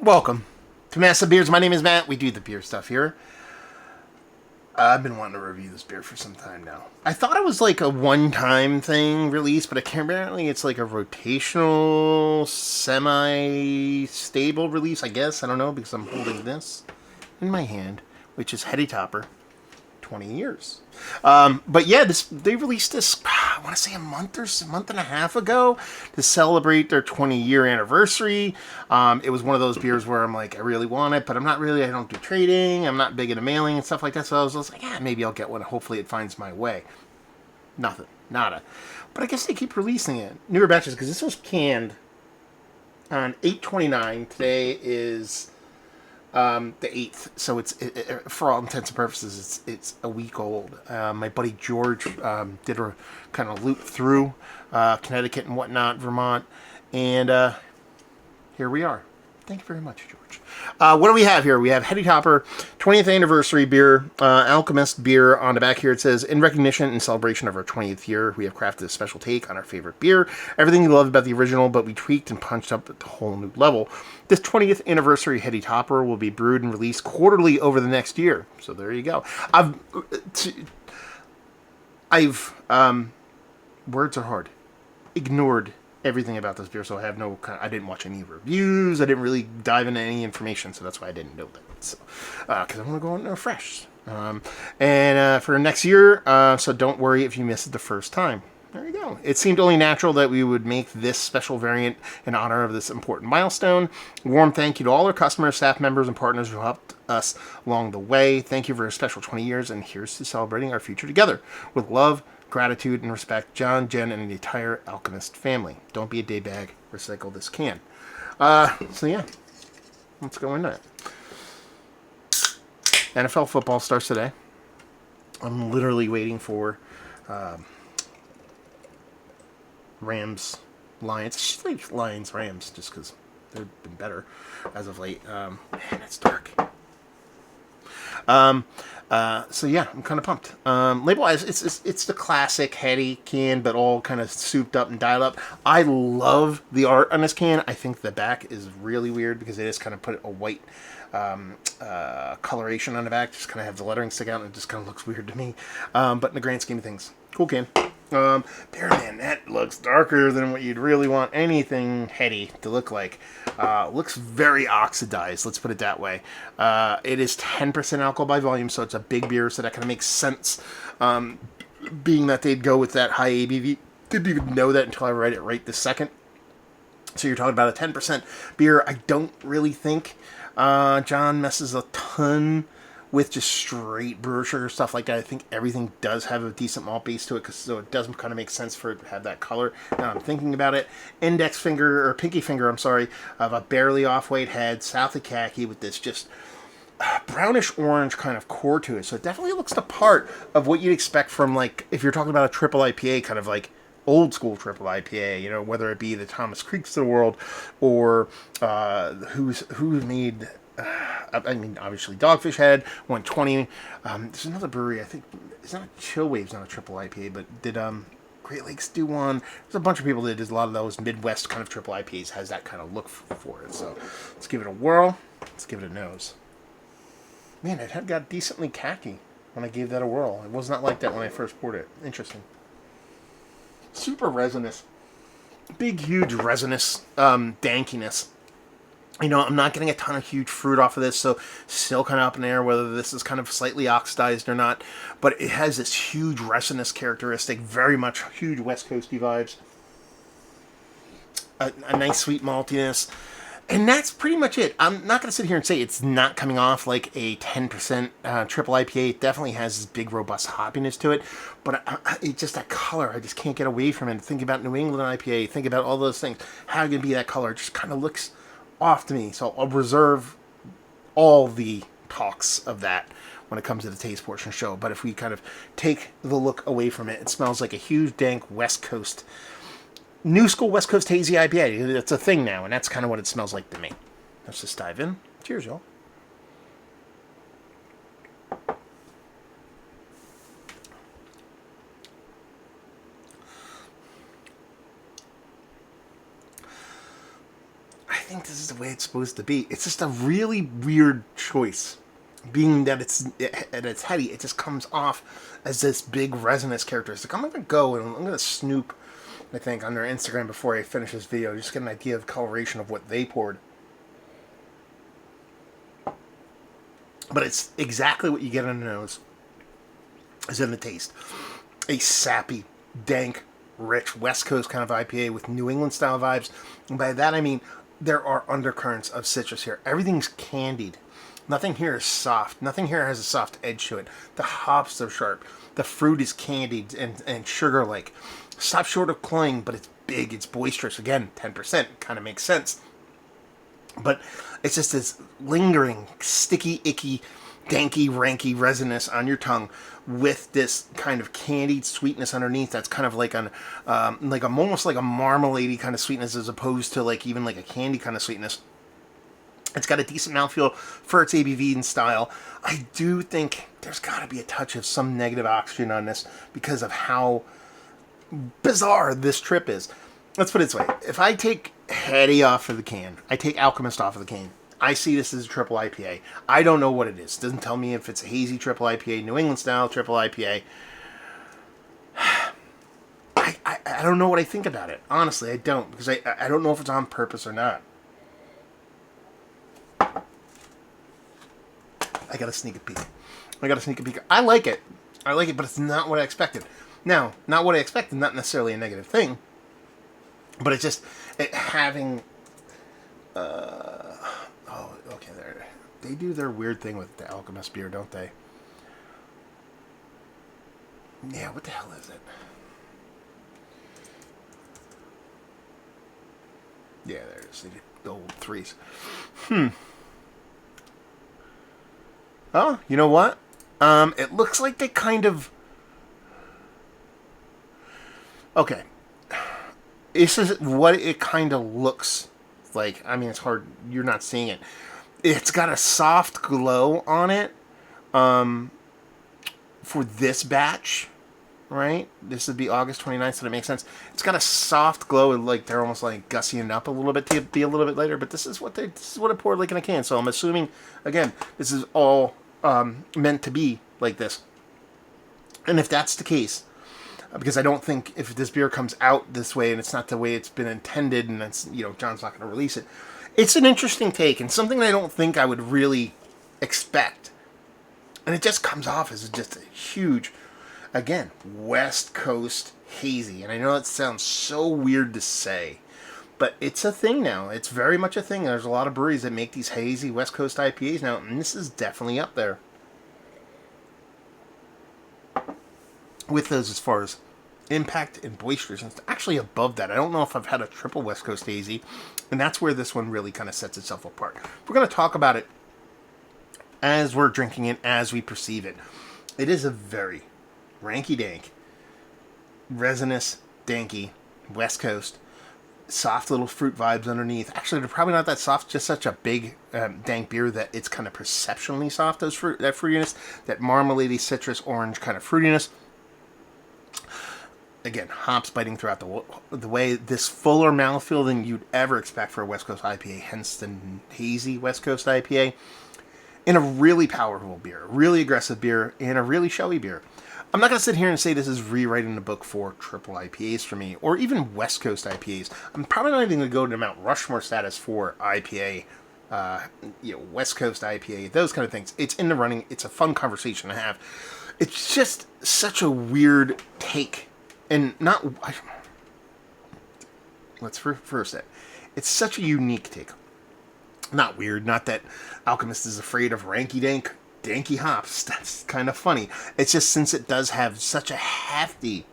Welcome to Massive Beers. My name is Matt. We do the beer stuff here. I've been wanting to review this beer for some time now. I thought it was like a one-time thing release, but apparently it's like a rotational, semi-stable release, I guess. I don't know, because I'm holding this in my hand, which is Heady Topper 20 years. But yeah, they released this, I want to say a month and a half ago to celebrate their 20-year anniversary. It was one of those beers where I'm like, I really want it, but I don't do trading. I'm not big into mailing and stuff like that. So I was like, yeah, maybe I'll get one. Hopefully it finds my way. Nothing. Nada. But I guess they keep releasing it. Newer batches, because this was canned on 8/29. Today is the 8th, so for all intents and purposes, it's a week old. My buddy George did a kind of loop through Connecticut and whatnot, Vermont, and here we are. Thank you very much, George. What do we have here? We have Heady Topper 20th anniversary beer, Alchemist beer. On the back here it says, in recognition and celebration of our 20th year, we have crafted a special take on our favorite beer. Everything you love about the original, but we tweaked and punched up at a whole new level. This 20th anniversary Heady Topper will be brewed and released quarterly over the next year. So there you go. I've words are hard. Ignored everything about this beer, so I didn't watch any reviews. I didn't really dive into any information, so that's why I didn't know that. So, because I want to go on fresh. For next year, so don't worry if you missed it the first time. There you go. It seemed only natural that we would make this special variant in honor of this important milestone. Warm thank you to all our customers, staff members, and partners who helped us along the way. Thank you for a special 20 years, and here's to celebrating our future together. With love, gratitude, and respect, John, Jen, and the entire Alchemist family. Don't be a day bag. Recycle this can. So yeah, let's go into it. NFL football starts today. I'm literally waiting for Rams, Lions. I should like Lions, Rams, just because they've been better as of late. Man, it's dark. So yeah, I'm kind of pumped. Label-wise, it's the classic Heady can, but all kind of souped up and dialed up. I love the art on this can. I think the back is really weird because they just kind of put a white coloration on the back. Just kind of have the lettering stick out, and it just kind of looks weird to me. But in the grand scheme of things, cool can. Beer, man, that looks darker than what you'd really want anything Heady to look like. Looks very oxidized, let's put it that way. It is 10% alcohol by volume, so it's a big beer, so that kind of makes sense. Being that they'd go with that high ABV. Didn't even know that until I read it right this second. So you're talking about a 10% beer. I don't really think John messes a ton with just straight brewer sugar, stuff like that. I think everything does have a decent malt base to it, so it does kind of make sense for it to have that color. Now I'm thinking about it. Pinky finger, I'm sorry, of a barely off-white head, south of khaki, with this just brownish orange kind of core to it. So it definitely looks the part of what you'd expect from, like, if you're talking about a triple IPA, kind of like old school triple IPA, whether it be the Thomas Creeks of the world or who made... I mean, obviously, Dogfish Head, 120. There's another brewery, I think, it's not Chill Wave's not a triple IPA, but did Great Lakes do one? There's a bunch of people that did a lot of those Midwest kind of triple IPAs, has that kind of look for it. So let's give it a whirl. Let's give it a nose. Man, it had got decently khaki when I gave that a whirl. It was not like that when I first poured it. Interesting. Super resinous. Big, huge resinous dankiness. I'm not getting a ton of huge fruit off of this, so still kind of up in the air whether this is kind of slightly oxidized or not. But it has this huge resinous characteristic, very much huge West Coasty vibes. A nice sweet maltiness. And that's pretty much it. I'm not going to sit here and say it's not coming off like a 10% triple IPA. It definitely has this big, robust hoppiness to it. But it's just that color. I just can't get away from it. Think about New England IPA. Think about all those things. How are you going to be that color? It just kind of looks off to me, so I'll reserve all the talks of that when it comes to the taste portion of the show. But if we kind of take the look away from it, it smells like a huge, dank West Coast, new school West Coast hazy IPA. It's a thing now, and that's kind of what it smells like to me. Let's just dive in. Cheers, y'all. think this is the way it's supposed to be. It's just a really weird choice. Being that it's heady, it just comes off as this big resinous characteristic. I'm going to go and I'm going to snoop, I think, on their Instagram before I finish this video. Just get an idea of coloration of what they poured. But it's exactly what you get on the nose is in the taste. A sappy, dank, rich West Coast kind of IPA with New England style vibes. And by that I mean there are undercurrents of citrus here. Everything's candied. Nothing here is soft. Nothing here has a soft edge to it. The hops are sharp. The fruit is candied and sugar-like. Stops short of cloying, but it's big. It's boisterous. Again, 10% kind of makes sense. But it's just this lingering, sticky, icky, danky, ranky resinous on your tongue with this kind of candied sweetness underneath. That's kind of like almost like a marmalade-y kind of sweetness as opposed to like even like a candy kind of sweetness. It's got a decent mouthfeel for its ABV and style. I do think there's got to be a touch of some negative oxygen on this because of how bizarre this trip is. Let's put it this way. If I take Heady off of the can, I take Alchemist off of the can, I see this as a triple IPA. I don't know what it is. It doesn't tell me if it's a hazy triple IPA, New England style triple IPA. I don't know what I think about it. Honestly, I don't. Because I don't know if it's on purpose or not. I gotta sneak a peek. I like it, but it's not what I expected. Now, not what I expected, not necessarily a negative thing, but it's just having. Oh, okay. They do their weird thing with the Alchemist beer, don't they? Yeah. What the hell is it? Yeah, there's the old threes. Oh, you know what? It looks like they kind of... Okay. This is what it kind of looks like. I mean, it's hard. You're not seeing it. It's got a soft glow on it for this batch, right? This would be August 29th, so that makes sense. It's got a soft glow, like they're almost like gussying up a little bit to be a little bit later, but this is what it poured like in a can. So I'm assuming, again, this is all meant to be like this. And if that's the case, because I don't think if this beer comes out this way and it's not the way it's been intended, and it's, John's not going to release it, it's an interesting take and something I don't think I would really expect. And it just comes off as just a huge, again, West Coast hazy. And I know it sounds so weird to say, but it's a thing now. It's very much a thing. There's a lot of breweries that make these hazy West Coast IPAs now, and this is definitely up there with those as far as impact and boisterous. It's actually above that. I don't know if I've had a triple West Coast hazy, and that's where this one really kind of sets itself apart. We're going to talk about it as we're drinking it, as we perceive it. It is a very ranky-dank, resinous, danky, West Coast, soft little fruit vibes underneath. Actually, they're probably not that soft, just such a big, dank beer that it's kind of perceptionally soft, that fruitiness, that marmalade-y, citrus, orange kind of fruitiness. Again, hops biting throughout the way. This fuller mouthfeel than you'd ever expect for a West Coast IPA, hence the hazy West Coast IPA. In a really powerful beer, a really aggressive beer, and a really showy beer. I'm not going to sit here and say this is rewriting the book for triple IPAs for me, or even West Coast IPAs. I'm probably not even going to go to Mount Rushmore status for IPA, West Coast IPA, those kind of things. It's in the running. It's a fun conversation to have. It's just such a weird take. And let's first that. It's such a unique take. Not weird, not that Alchemist is afraid of danky hops. That's kind of funny. It's just since it does have such a hefty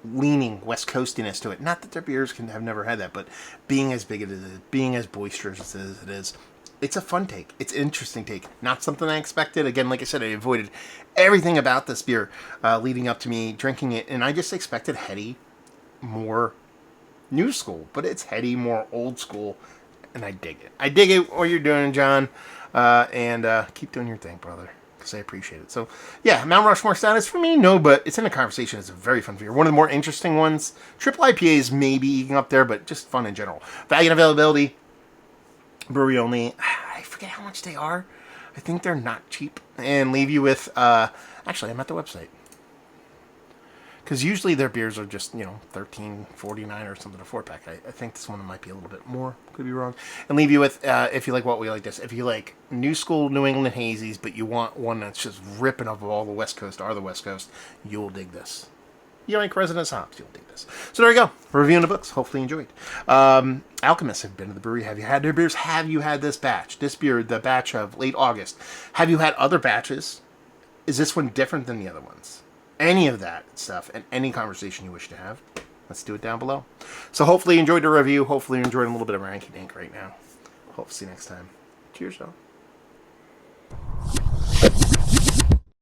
leaning West Coastiness to it. Not that their beers have never had that, but being as big as it is, being as boisterous as it is, it's a fun take. It's an interesting take. Not something I expected. Again, like I said, I avoided everything about this beer leading up to me drinking it, and I just expected Heady more new school, but it's Heady more old school, and I dig it. I dig it what you're doing, John, and keep doing your thing, brother, because I appreciate it. So, yeah, Mount Rushmore status for me, no, but it's in the conversation. It's a very fun beer. One of the more interesting ones. Triple IPAs maybe eating up there, but just fun in general. Value and availability, brewery only. I forget how much they are. I think they're not cheap. And leave you with, actually, I'm at the website. Because usually their beers are just, $13.49 or something, a 4-pack. I think this one might be a little bit more. Could be wrong. And leave you with, if you like what we like this, if you like new school New England hazies, but you want one that's just ripping up all the West Coast or the West Coast, you'll dig this. You like Residence Hops, you'll dig this. So there you go. Reviewing the books. Hopefully you enjoyed. Alchemist have been to the brewery. Have you had their beers? Have you had this batch? This beer, the batch of late August. Have you had other batches? Is this one different than the other ones? Any of that stuff and any conversation you wish to have, let's do it down below. So hopefully you enjoyed the review. Hopefully you enjoyed a little bit of ranky dink right now. Hope to see you next time. Cheers, y'all.